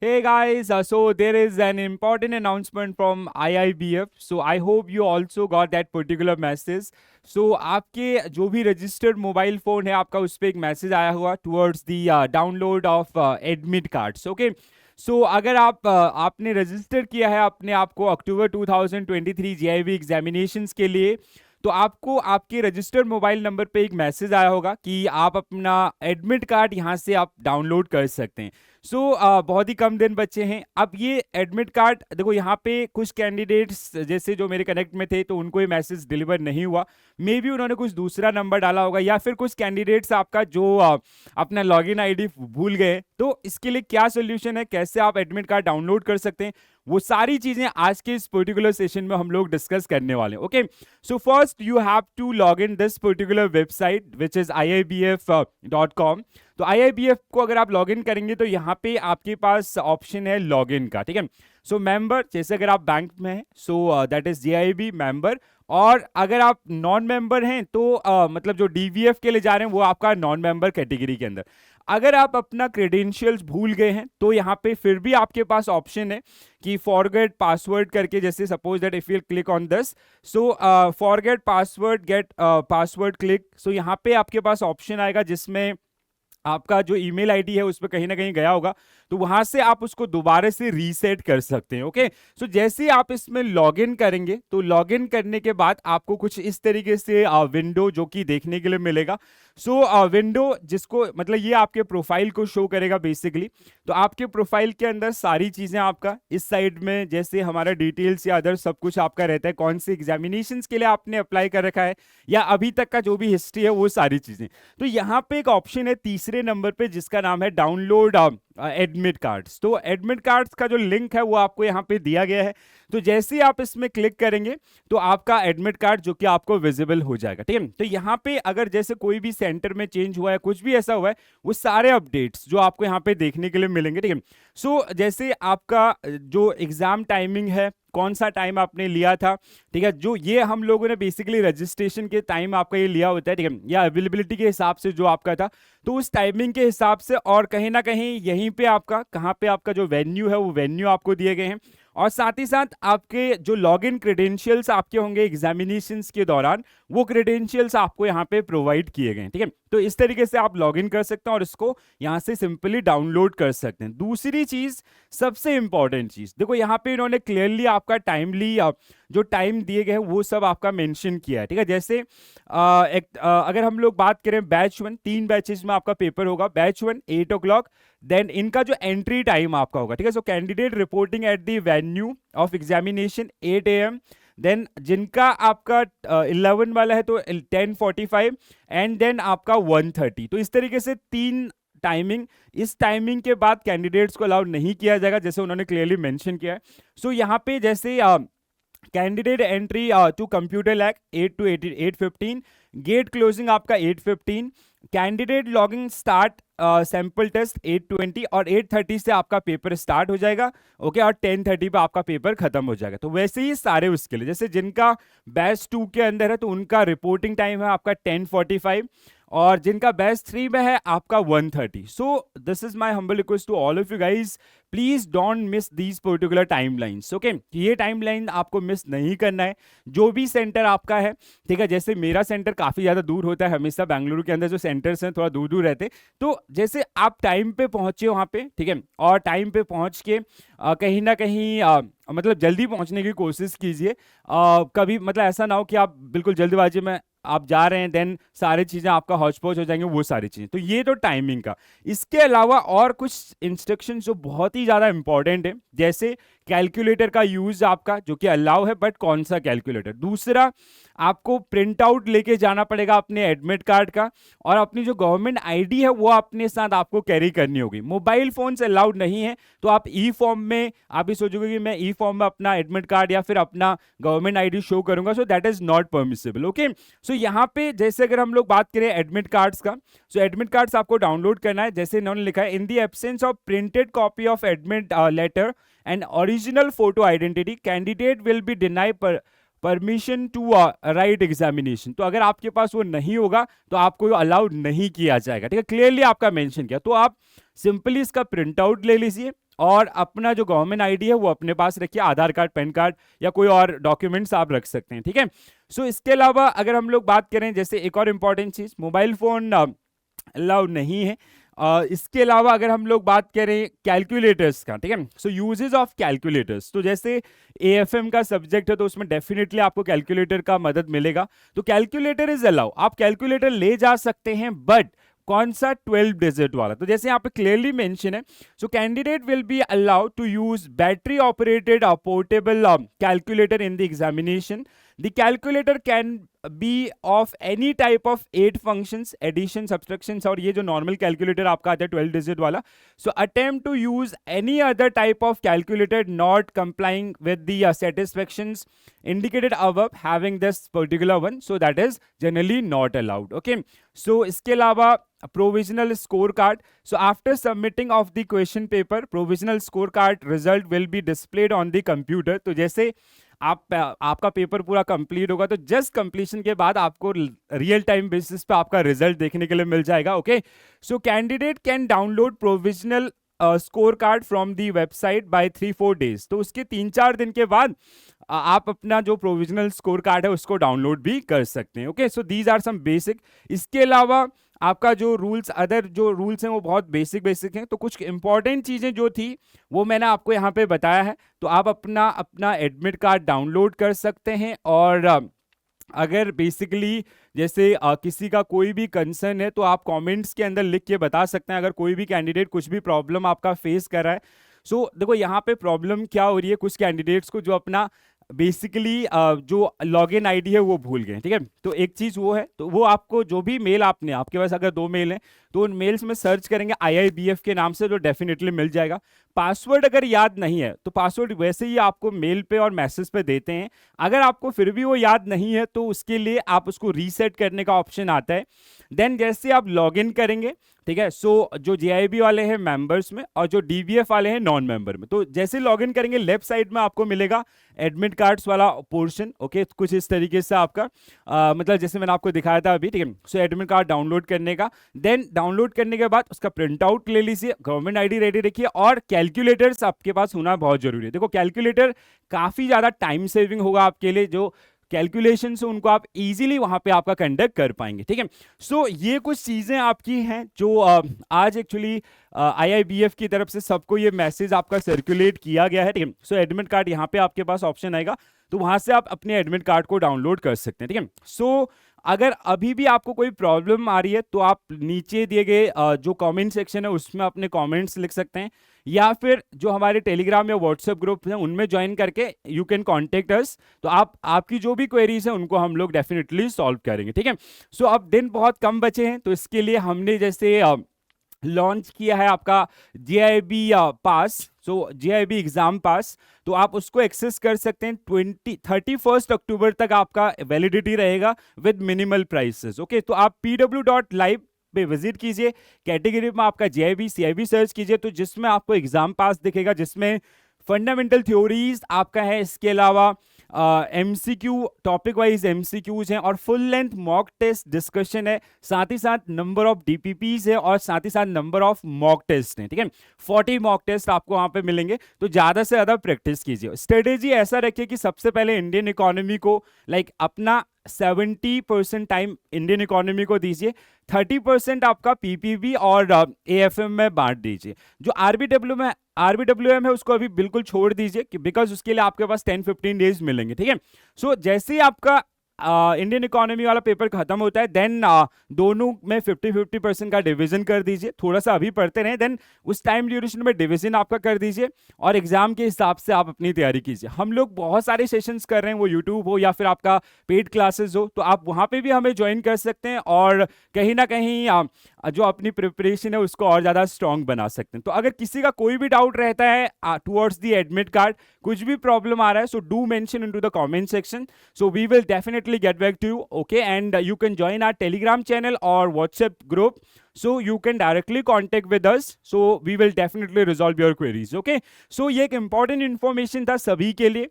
Hey guys, so there is an important announcement from IIBF. So I hope you also got that particular message. So आपके जो भी registered mobile phone है आपका उस पर एक मैसेज आया हुआ towards the download of admit cards. Okay, so अगर आपने रजिस्टर किया है अपने आप को अक्टूबर 2023 जीआईबी एग्जामिनेशंस के लिए, तो आपको आपके रजिस्टर्ड मोबाइल नंबर पे एक मैसेज आया होगा कि आप अपना एडमिट कार्ड यहाँ से आप डाउनलोड कर सकते हैं. सो बहुत ही कम दिन बचे हैं. अब ये एडमिट कार्ड देखो, यहाँ पे कुछ कैंडिडेट्स जैसे जो मेरे कनेक्ट में थे तो उनको ये मैसेज डिलीवर नहीं हुआ. मे बी उन्होंने कुछ दूसरा नंबर डाला होगा, या फिर कुछ कैंडिडेट्स आपका जो अपना लॉगिन आईडी भूल गए. तो इसके लिए क्या सोल्यूशन है, कैसे आप एडमिट कार्ड डाउनलोड कर सकते हैं, वो सारी चीजें आज के इस पर्टिकुलर सेशन में हम लोग डिस्कस करने वाले हैं. Okay, so first you have to log in this particular website which is iibf.com. तो IIBF को अगर आप लॉगिन करेंगे तो यहाँ पे आपके पास ऑप्शन है लॉगिन का. ठीक है, सो मेंबर, जैसे अगर आप बैंक में हैं सो दैट इज JIB मेंबर, और अगर आप नॉन मेंबर हैं तो मतलब जो DVF के लिए जा रहे हैं वो आपका नॉन मेंबर कैटेगरी के अंदर. अगर आप अपना क्रेडेंशियल्स भूल गए हैं तो यहाँ पे फिर भी आपके पास ऑप्शन है कि फॉरगेट पासवर्ड करके, जैसे suppose that if you click on this, so forget password get password click. So यहाँ पे आपके पास ऑप्शन आएगा जिसमें आपका जो ईमेल आईडी है उस पर कहीं ना कहीं गया होगा, तो वहां से आप उसको दोबारा से रीसेट कर सकते हैं. ओके, सो जैसे आप इसमें लॉगिन करेंगे तो लॉगिन करने के बाद आपको कुछ इस तरीके से विंडो जो कि देखने के लिए मिलेगा. सो विंडो जिसको मतलब ये आपके प्रोफाइल को शो करेगा बेसिकली. तो आपके प्रोफाइल के अंदर सारी चीजें आपका इस साइड में, जैसे हमारा डिटेल्स या अदर सब कुछ आपका रहता है, कौन से एग्जामिनेशंस के लिए आपने अप्लाई कर रखा है या अभी तक का जो भी हिस्ट्री है वो सारी चीजें. तो यहाँ पे एक ऑप्शन है तीसरे नंबर पे जिसका नाम है डाउनलोड एडमिट कार्ड्स. तो एडमिट कार्ड्स का जो लिंक है वो आपको यहाँ पे दिया गया है. तो जैसे ही आप इसमें क्लिक करेंगे तो आपका एडमिट कार्ड जो कि आपको विजिबल हो जाएगा. ठीक है, तो यहाँ पे अगर जैसे कोई भी सेंटर में चेंज हुआ है, कुछ भी ऐसा हुआ है, वो सारे अपडेट्स जो आपको यहाँ पे देखने के लिए मिलेंगे. ठीक है, सो जैसे आपका जो एग्जाम टाइमिंग है, कौन सा टाइम आपने लिया था, ठीक है, जो ये हम लोगों ने बेसिकली रजिस्ट्रेशन के टाइम आपका ये लिया होता है. ठीक है, या अवेलेबिलिटी के हिसाब से जो आपका था, तो उस टाइमिंग के हिसाब से, और कहीं ना कहीं यहीं पे आपका कहाँ पे आपका जो वेन्यू है वो वेन्यू आपको दिए गए हैं. और साथ ही साथ आपके जो लॉगिन क्रेडेंशियल्स आपके होंगे एग्जामिनेशंस के दौरान, वो क्रेडेंशियल्स आपको यहाँ पे प्रोवाइड किए गए हैं. ठीक है, तो इस तरीके से आप लॉगिन कर सकते हैं और इसको यहाँ से सिंपली डाउनलोड कर सकते हैं. दूसरी चीज, सबसे इंपॉर्टेंट चीज, देखो यहाँ पे इन्होंने क्लियरली आपका टाइमली जो टाइम दिए गए हैं वो सब आपका मेंशन किया है. ठीक है, जैसे अगर हम लोग बात करें बैच 1, 3 बैचेस में आपका पेपर होगा. बैच 1 8 o'clock, देन इनका जो एंट्री टाइम आपका होगा. ठीक है, so candidate reporting at the venue of examination 8 AM. Then जिनका आपका 11 वाला है तो 10:45, एंड देन आपका 1:30. तो इस तरीके से 3 टाइमिंग. इस टाइमिंग के बाद कैंडिडेट्स को अलाउड नहीं किया जाएगा, जैसे उन्होंने क्लियरली मेंशन किया है. सो यहाँ पे जैसे candidate entry to computer lab 8 to 8:15, gate closing आपका 8:15, candidate logging start sample test 8:20, और 8:30 से आपका पेपर स्टार्ट हो जाएगा. ओके, और 10:30 पे आपका पेपर खत्म हो जाएगा. तो वैसे ही सारे उसके लिए, जैसे जिनका बैच 2 के अंदर है तो उनका रिपोर्टिंग टाइम है आपका 10:45, और जिनका बैच 3 में है आपका 1:30. So this is my humble request to all of you guys, please don't miss these particular timelines. Okay, ये टाइमलाइन आपको मिस नहीं करना है, जो भी सेंटर आपका है. ठीक है, जैसे मेरा सेंटर काफी ज्यादा दूर होता है, हमेशा बेंगलुरु के अंदर जो सेंटर्स हैं थोड़ा दूर दूर रहते हैं. तो जैसे आप टाइम पे पहुंचे वहां पे, ठीक है, और टाइम पे पहुंच के कहीं ना कहीं मतलब जल्दी पहुंचने की कोशिश कीजिए. कभी मतलब ऐसा ना हो कि आप बिल्कुल जल्दबाजी में आप जा रहे हैं, देन सारी चीजें आपका हौच पौच हो जाएंगे, वो सारी चीजें. तो ये तो टाइमिंग का. इसके अलावा और कुछ इंस्ट्रक्शन जो बहुत ही ज्यादा इंपॉर्टेंट है, जैसे कैलकुलेटर का यूज आपका जो कि अलाउ है, बट कौन सा कैलकुलेटर. दूसरा, आपको प्रिंट आउट लेके जाना पड़ेगा अपने एडमिट कार्ड का, और अपनी जो गवर्नमेंट आईडी है वो अपने साथ आपको कैरी करनी होगी. मोबाइल फोन से अलाउड नहीं है, तो आप ई फॉर्म में, आप भी सोचोगे कि मैं ई फॉर्म में अपना एडमिट कार्ड या फिर अपना गवर्नमेंट आईडी शो करूंगा, so that is not permissible. Okay, so यहाँ पे जैसे अगर हम लोग बात करें एडमिट कार्ड्स का, सो एडमिट कार्ड्स आपको डाउनलोड करना है. जैसे इन्होंने लिखा है, in the absence of printed copy of admit letter and original photo identity, candidate will be deny permission to write examination. तो अगर आपके पास वो नहीं होगा तो आपको अलाउड नहीं किया जाएगा. ठीक है, क्लियरली आपका मेंशन किया. तो आप सिंपली इसका प्रिंट आउट ले लीजिए, और अपना जो गवर्नमेंट आईडी है वो अपने पास रखिए, आधार कार्ड, पैन कार्ड या कोई और डॉक्यूमेंट्स आप रख सकते हैं, ठीक है। सो इसके अलावा अगर हम लोग बात करें, जैसे एक और इम्पॉर्टेंट चीज, मोबाइल फोन अलाउड नहीं है। इसके अलावा अगर हम लोग बात करें कैलकुलेटर्स का, ठीक है, सो यूजेस ऑफ कैलकुलेटर्स, तो जैसे एएफएम का सब्जेक्ट है तो उसमें डेफिनेटली आपको कैलकुलेटर का मदद मिलेगा। तो कैलकुलेटर इज अलाउ, आप कैलकुलेटर ले जा सकते हैं, बट कौन सा, 12 डिजिट वाला। तो जैसे यहाँ पे क्लियरली मेंशन है, so candidate will be allowed to use battery operated portable calculator in the examination. The calculator can be of any type of 8 functions, addition, subtractions, और ये जो normal calculator आपका आता है 12 digit वाला, so attempt to use any other type of calculator not complying with the satisfactions indicated above having this particular one, so that is generally not allowed, okay। so इसके अलावा provisional scorecard, so after submitting of the question paper, provisional scorecard result will be displayed on the computer। तो जैसे आपका paper पूरा complete होगा तो just completion के बाद आपको रियल टाइम बेसिस पे आपका रिजल्ट देखने के लिए मिल जाएगा, okay. So candidate can download provisional score card from the website bye 3-4 days. तो उसके 3-4 दिन के बाद आप अपना जो प्रोविजनल स्कोर कार्ड है उसको डाउनलोड भी कर सकते हैं, okay. So these are some basic. इसके अलावा आपका जो रूल्स, अदर जो रूल्स हैं वो बहुत बेसिक हैं। तो कुछ इंपॉर्टेंट चीजें जो थी वो मैंने आपको यहाँ पे बताया है। तो आप अपना एडमिट कार्ड डाउनलोड कर सकते हैं, और अगर बेसिकली जैसे किसी का कोई भी कंसर्न है तो आप कमेंट्स के अंदर लिख के बता सकते हैं, अगर कोई भी कैंडिडेट कुछ भी प्रॉब्लम आपका फेस कर रहा है। सो देखो यहाँ पे प्रॉब्लम क्या हो रही है, कुछ कैंडिडेट्स को जो अपना बेसिकली जो लॉगिन आईडी है वो भूल गए, ठीक है। तो एक चीज वो है, तो वो आपको जो भी मेल आपने, आपके पास अगर 2 मेल हैं तो उन मेल्स में सर्च करेंगे IIBF के नाम से, तो डेफिनेटली मिल जाएगा। पासवर्ड अगर याद नहीं है तो पासवर्ड वैसे ही आपको मेल पे और मैसेज पे देते हैं। अगर आपको फिर भी वो याद नहीं है तो उसके लिए आप उसको रीसेट करने का ऑप्शन आता है। देन जैसे आप लॉगिन करेंगे, ठीक है, सो जो JIB वाले हैं मेंबर्स में और जो DBF वाले हैं नॉन मेंबर में, तो जैसे लॉगिन करेंगे लेफ्ट साइड में आपको मिलेगा एडमिट कार्ड्स वाला पोर्शन, ओके। कुछ इस तरीके से आपका मतलब जैसे मैंने आपको दिखाया था अभी, ठीक है। सो एडमिट कार्ड डाउनलोड करने का, देन डाउनलोड करने के बाद उसका प्रिंट आउट ले लीजिए, गवर्नमेंट आईडी रेडी रखिए, और कैलकुलेटर्स आपके पास होना बहुत जरूरी है। देखो कैलकुलेटर काफी ज्यादा टाइम सेविंग होगा आपके लिए, जो कैलकुलेशन से उनको आप इजीली वहां पे आपका कंडक्ट कर पाएंगे, ठीक है। सो ये कुछ चीजें आपकी हैं जो आज एक्चुअली IIBF की तरफ से सबको ये मैसेज आपका सर्कुलेट किया गया है, ठीक है। सो एडमिट कार्ड यहाँ पे आपके पास ऑप्शन आएगा, तो वहां से आप अपने एडमिट कार्ड को डाउनलोड कर सकते हैं, ठीक है। सो अगर अभी भी आपको कोई प्रॉब्लम आ रही है तो आप नीचे दिए गए जो कमेंट सेक्शन है उसमें अपने कमेंट्स लिख सकते हैं, या फिर जो हमारे टेलीग्राम या व्हाट्सएप ग्रुप हैं उनमें ज्वाइन करके यू कैन कॉन्टेक्ट अस। तो आपकी जो भी क्वेरीज है उनको हम लोग डेफिनेटली सॉल्व करेंगे, ठीक है। सो अब दिन बहुत कम बचे हैं, तो इसके लिए हमने जैसे लॉन्च किया है आपका JIB पास, सो JIB एग्जाम पास, तो आप उसको एक्सेस कर सकते हैं। 31 अक्टूबर तक आपका वैलिडिटी रहेगा विद मिनिमल प्राइसेस, ओके। तो आप pw.live पे विजिट कीजिए, कैटेगरी में आपका JIB CIB सर्च कीजिए, तो जिसमें आपको एग्जाम पास दिखेगा, जिसमें फंडामेंटल थ्योरीज आपका है, इसके अलावा MCQ टॉपिक वाइज MCQs हैं, और full length mock test discussion है, साथ ही साथ नंबर ऑफ DPPs है, और साथ ही साथ नंबर ऑफ मॉक टेस्ट हैं, ठीक है। 40 मॉक टेस्ट आपको वहां पे मिलेंगे, तो ज्यादा से ज्यादा प्रैक्टिस कीजिए। स्ट्रेटेजी ऐसा रखिए कि सबसे पहले इंडियन इकोनॉमी को अपना 70% टाइम इंडियन इकोनॉमी को दीजिए, 30% आपका PPB और AFM में बांट दीजिए। जो RBWM है उसको अभी बिल्कुल छोड़ दीजिए, बिकॉज उसके लिए आपके पास 10-15 डेज मिलेंगे, ठीक है। सो जैसे ही आपका इंडियन इकोनॉमी वाला पेपर खत्म होता है, देन दोनों में 50-50% का डिवीजन कर दीजिए, थोड़ा सा अभी पढ़ते रहे, देन उस टाइम ड्यूरेशन में डिवीजन आपका कर दीजिए, और एग्जाम के हिसाब से आप अपनी तैयारी कीजिए। हम लोग बहुत सारे सेशंस कर रहे हैं, वो यूट्यूब हो या फिर आपका पेड क्लासेस हो, तो आप वहां पे भी हमें ज्वाइन कर सकते हैं, और कहीं ना कहीं जो अपनी प्रिपरेशन है उसको और ज्यादा स्ट्रांग बना सकते हैं। तो अगर किसी का कोई भी डाउट रहता है टुवर्ड्स द एडमिट कार्ड, कुछ भी प्रॉब्लम आ रहा है, so do mention into the comment section, so we will definitely get back to you, okay, and you can join our Telegram channel or WhatsApp group, so you can directly contact with us, so we will definitely resolve your queries, okay। so ये एक important information था सभी के लिए।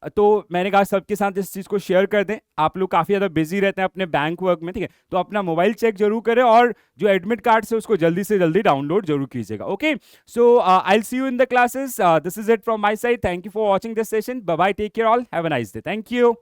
तो मैंने कहा सबके साथ इस चीज़ को शेयर कर दें। आप लोग काफ़ी ज़्यादा बिजी रहते हैं अपने बैंक वर्क में, ठीक है, तो अपना मोबाइल चेक जरूर करें और जो एडमिट कार्ड है उसको जल्दी से जल्दी डाउनलोड जरूर कीजिएगा। Okay, so I will see you in the classes. This is it from my side. Thank you for watching this session. Bye bye, take care all, have a nice day. Thank you.